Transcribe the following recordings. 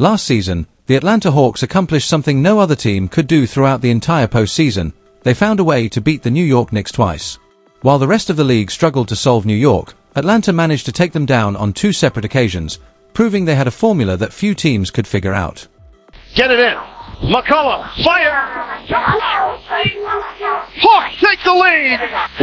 Last season, the Atlanta Hawks accomplished something no other team could do throughout the entire postseason. They found a way to beat the New York Knicks twice. While the rest of the league struggled to solve New York, Atlanta managed to take them down on 2 separate occasions, proving they had a formula that few teams could figure out. Get it in. McCullough, fire! Hawks take the lead,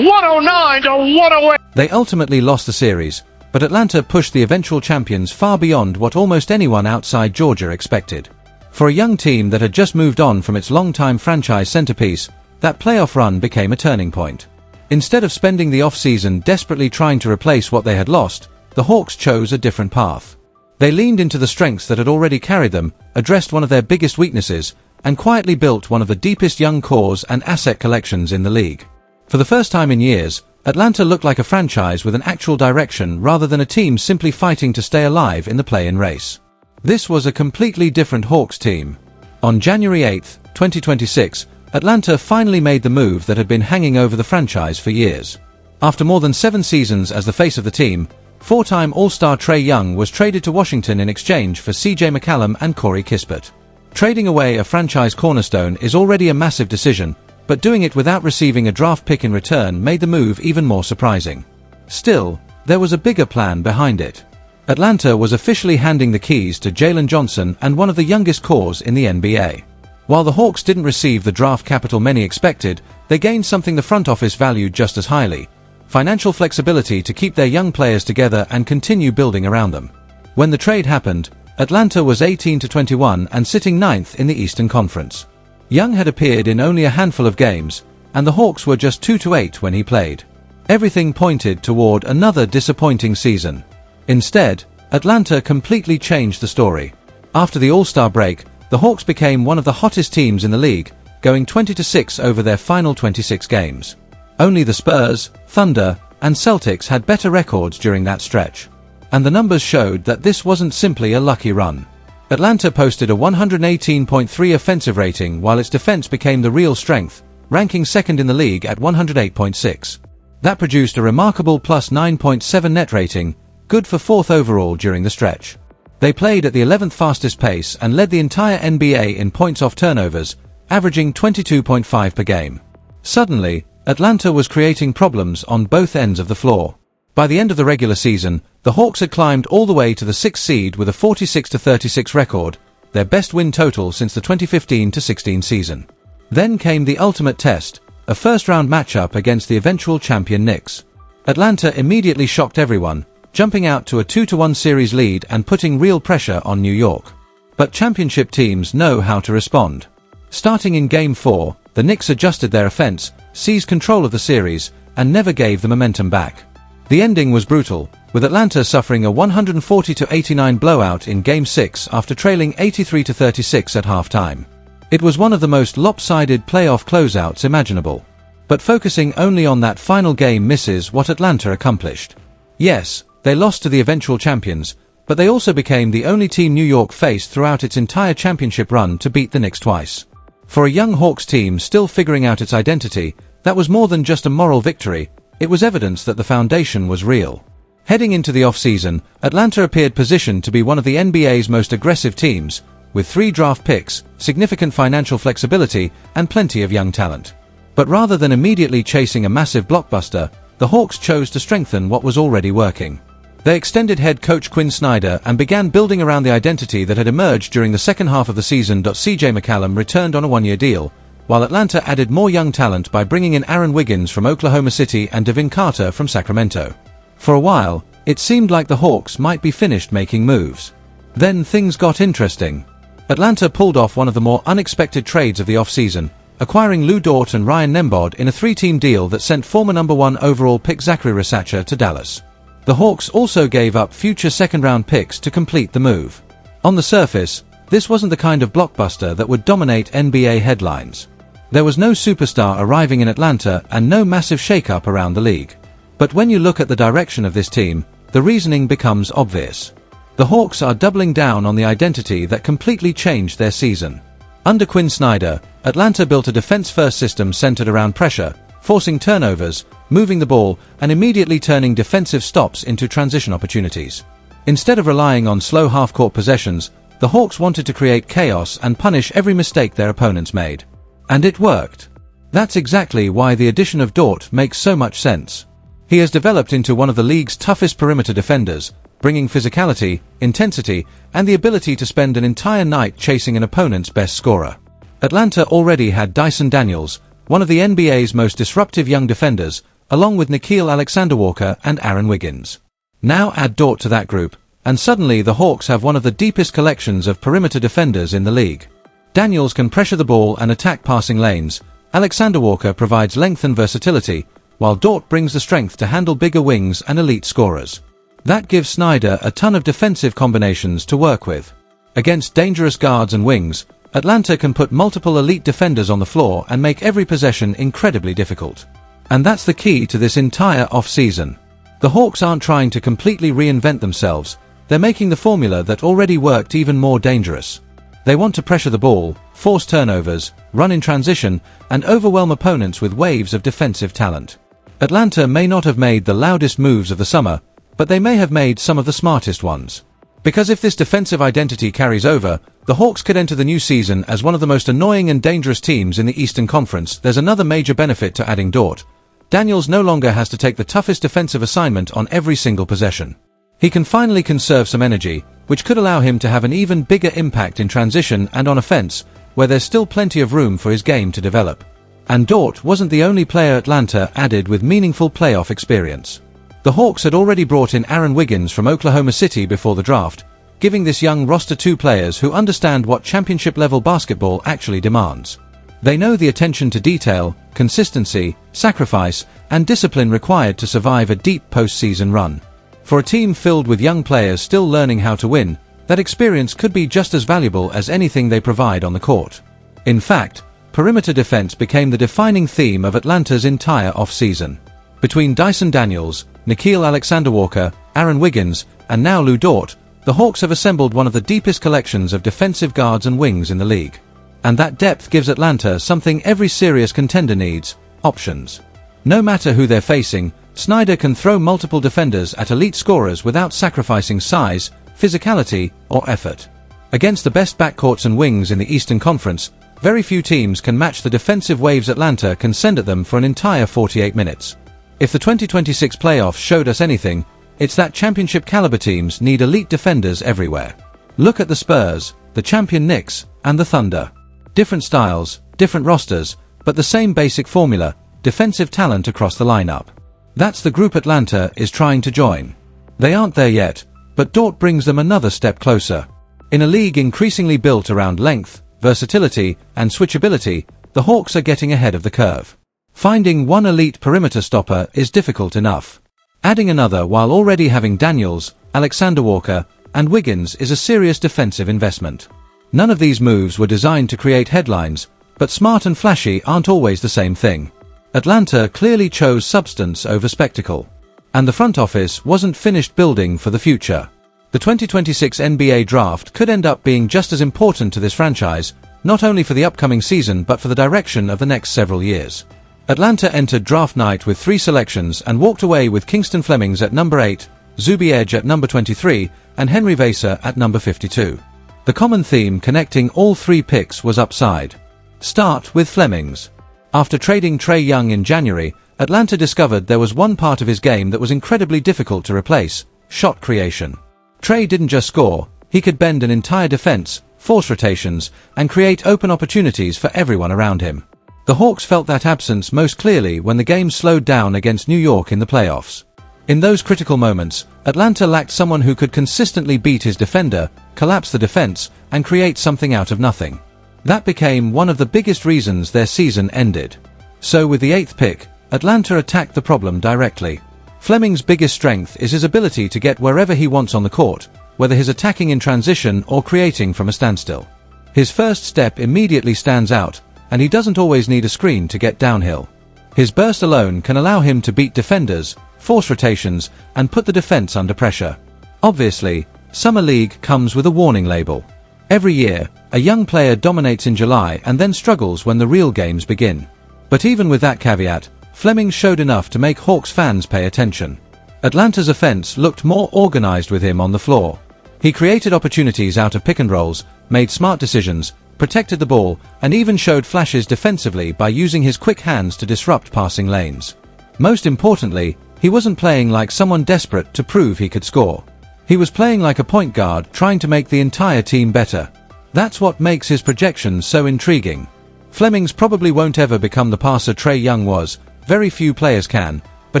109 to 108. They ultimately lost the series, but Atlanta pushed the eventual champions far beyond what almost anyone outside Georgia expected. For a young team that had just moved on from its longtime franchise centerpiece, that playoff run became a turning point. Instead of spending the offseason desperately trying to replace what they had lost, the Hawks chose a different path. They leaned into the strengths that had already carried them, addressed one of their biggest weaknesses, and quietly built one of the deepest young cores and asset collections in the league. For the first time in years, Atlanta looked like a franchise with an actual direction rather than a team simply fighting to stay alive in the play-in race. This was a completely different Hawks team. On January 8, 2026, Atlanta finally made the move that had been hanging over the franchise for years. After more than 7 seasons as the face of the team, 4-time All-Star Trae Young was traded to Washington in exchange for CJ McCollum and Corey Kispert. Trading away a franchise cornerstone is already a massive decision, but doing it without receiving a draft pick in return made the move even more surprising. Still, there was a bigger plan behind it. Atlanta was officially handing the keys to Jalen Johnson and one of the youngest cores in the NBA. While the Hawks didn't receive the draft capital many expected, they gained something the front office valued just as highly: financial flexibility to keep their young players together and continue building around them. When the trade happened, Atlanta was 18-21 and sitting 9th in the Eastern Conference. Young had appeared in only a handful of games, and the Hawks were just 2-8 when he played. Everything pointed toward another disappointing season. Instead, Atlanta completely changed the story. After the All-Star break, the Hawks became one of the hottest teams in the league, going 20-6 over their final 26 games. Only the Spurs, Thunder, and Celtics had better records during that stretch. And the numbers showed that this wasn't simply a lucky run. Atlanta posted a 118.3 offensive rating while its defense became the real strength, ranking second in the league at 108.6. That produced a remarkable plus 9.7 net rating, good for 4th overall during the stretch. They played at the 11th fastest pace and led the entire NBA in points off turnovers, averaging 22.5 per game. Suddenly, Atlanta was creating problems on both ends of the floor. By the end of the regular season, the Hawks had climbed all the way to the 6th seed with a 46-36 record, their best win total since the 2015-16 season. Then came the ultimate test, a first-round matchup against the eventual champion Knicks. Atlanta immediately shocked everyone, jumping out to a 2-1 series lead and putting real pressure on New York. But championship teams know how to respond. Starting in Game 4, the Knicks adjusted their offense, seized control of the series, and never gave the momentum back. The ending was brutal, with Atlanta suffering a 140-89 blowout in Game 6 after trailing 83-36 at halftime. It was one of the most lopsided playoff closeouts imaginable. But focusing only on that final game misses what Atlanta accomplished. Yes, they lost to the eventual champions, but they also became the only team New York faced throughout its entire championship run to beat the Knicks twice. For a young Hawks team still figuring out its identity, that was more than just a moral victory, it was evidence that the foundation was real. Heading into the offseason, Atlanta appeared positioned to be one of the NBA's most aggressive teams, with 3 draft picks, significant financial flexibility, and plenty of young talent. But rather than immediately chasing a massive blockbuster, the Hawks chose to strengthen what was already working. They extended head coach Quinn Snyder and began building around the identity that had emerged during the second half of the season. CJ McCollum returned on a 1-year deal, while Atlanta added more young talent by bringing in Aaron Wiggins from Oklahoma City and Devin Carter from Sacramento. For a while, it seemed like the Hawks might be finished making moves. Then things got interesting. Atlanta pulled off one of the more unexpected trades of the offseason, acquiring Lou Dort and Ryan Nembhard in a 3-team deal that sent former number 1 overall pick Zachary Rasacha to Dallas. The Hawks also gave up future second-round picks to complete the move. On the surface, this wasn't the kind of blockbuster that would dominate NBA headlines. There was no superstar arriving in Atlanta and no massive shakeup around the league. But when you look at the direction of this team, the reasoning becomes obvious. The Hawks are doubling down on the identity that completely changed their season. Under Quinn Snyder, Atlanta built a defense-first system centered around pressure, forcing turnovers, moving the ball, and immediately turning defensive stops into transition opportunities. Instead of relying on slow half-court possessions, The Hawks wanted to create chaos and punish every mistake their opponents made. And it worked. That's exactly why the addition of Dort makes so much sense. He has developed into one of the league's toughest perimeter defenders, bringing physicality, intensity, and the ability to spend an entire night chasing an opponent's best scorer. Atlanta already had Dyson Daniels, one of the NBA's most disruptive young defenders, along with Nickeil Alexander-Walker and Aaron Wiggins. Now add Dort to that group, and suddenly the Hawks have one of the deepest collections of perimeter defenders in the league. Daniels can pressure the ball and attack passing lanes, Alexander-Walker provides length and versatility, while Dort brings the strength to handle bigger wings and elite scorers. That gives Snyder a ton of defensive combinations to work with. Against dangerous guards and wings, Atlanta can put multiple elite defenders on the floor and make every possession incredibly difficult. And that's the key to this entire off-season. The Hawks aren't trying to completely reinvent themselves, they're making the formula that already worked even more dangerous. They want to pressure the ball, force turnovers, run in transition, and overwhelm opponents with waves of defensive talent. Atlanta may not have made the loudest moves of the summer, but they may have made some of the smartest ones. Because if this defensive identity carries over, the Hawks could enter the new season as one of the most annoying and dangerous teams in the Eastern Conference. There's another major benefit to adding Dort. Daniels no longer has to take the toughest defensive assignment on every single possession. He can finally conserve some energy, which could allow him to have an even bigger impact in transition and on offense, where there's still plenty of room for his game to develop. And Dort wasn't the only player Atlanta added with meaningful playoff experience. The Hawks had already brought in Aaron Wiggins from Oklahoma City before the draft, giving this young roster two players who understand what championship-level basketball actually demands. They know the attention to detail, consistency, sacrifice, and discipline required to survive a deep postseason run. For a team filled with young players still learning how to win, that experience could be just as valuable as anything they provide on the court. In fact, perimeter defense became the defining theme of Atlanta's entire offseason. Between Dyson Daniels, Nickeil Alexander-Walker, Aaron Wiggins, and now Lu Dort, the Hawks have assembled one of the deepest collections of defensive guards and wings in the league. And that depth gives Atlanta something every serious contender needs: options. No matter who they're facing, Snyder can throw multiple defenders at elite scorers without sacrificing size, physicality, or effort. Against the best backcourts and wings in the Eastern Conference, very few teams can match the defensive waves Atlanta can send at them for an entire 48 minutes. If the 2026 playoffs showed us anything, it's that championship-caliber teams need elite defenders everywhere. Look at the Spurs, the champion Knicks, and the Thunder. Different styles, different rosters, but the same basic formula: defensive talent across the lineup. That's the group Atlanta is trying to join. They aren't there yet, but Dort brings them another step closer. In a league increasingly built around length, versatility, and switchability, the Hawks are getting ahead of the curve. Finding one elite perimeter stopper is difficult enough. Adding another while already having Daniels, Alexander-Walker, and Wiggins is a serious defensive investment. None of these moves were designed to create headlines, but smart and flashy aren't always the same thing. Atlanta clearly chose substance over spectacle. And the front office wasn't finished building for the future. The 2026 NBA draft could end up being just as important to this franchise, not only for the upcoming season but for the direction of the next several years. Atlanta entered draft night with 3 selections and walked away with Kingston Flemings at number 8, Zuby Edge at number 23, and Henry Vaser at number 52. The common theme connecting all 3 picks was upside. Start with Flemings. After trading Trae Young in January, Atlanta discovered there was one part of his game that was incredibly difficult to replace: shot creation. Trae didn't just score, he could bend an entire defense, force rotations, and create open opportunities for everyone around him. The Hawks felt that absence most clearly when the game slowed down against New York in the playoffs. In those critical moments, Atlanta lacked someone who could consistently beat his defender, collapse the defense, and create something out of nothing. That became one of the biggest reasons their season ended. So with the 8th pick, Atlanta attacked the problem directly. Fleming's biggest strength is his ability to get wherever he wants on the court, whether he's attacking in transition or creating from a standstill. His first step immediately stands out, and he doesn't always need a screen to get downhill. His burst alone can allow him to beat defenders, force rotations, and put the defense under pressure. Obviously, Summer League comes with a warning label. Every year, a young player dominates in July and then struggles when the real games begin. But even with that caveat, Fleming showed enough to make Hawks fans pay attention. Atlanta's offense looked more organized with him on the floor. He created opportunities out of pick and rolls, made smart decisions, protected the ball, and even showed flashes defensively by using his quick hands to disrupt passing lanes. Most importantly, he wasn't playing like someone desperate to prove he could score. He was playing like a point guard trying to make the entire team better. That's what makes his projections so intriguing. Flemings probably won't ever become the passer Trae Young was, very few players can, but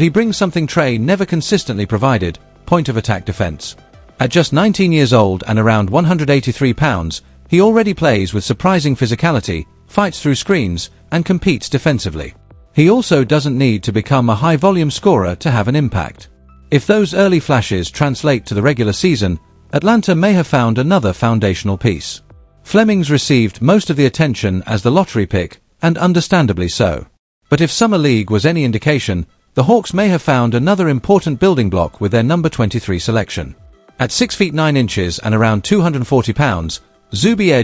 he brings something Trae never consistently provided: point of attack defense. At just 19 years old and around 183 pounds, he already plays with surprising physicality, fights through screens, and competes defensively. He also doesn't need to become a high-volume scorer to have an impact. If those early flashes translate to the regular season, Atlanta may have found another foundational piece. Flemings received most of the attention as the lottery pick, and understandably so. But if Summer League was any indication, the Hawks may have found another important building block with their number 23 selection. At 6 feet 9 inches and around 240 pounds, Zubair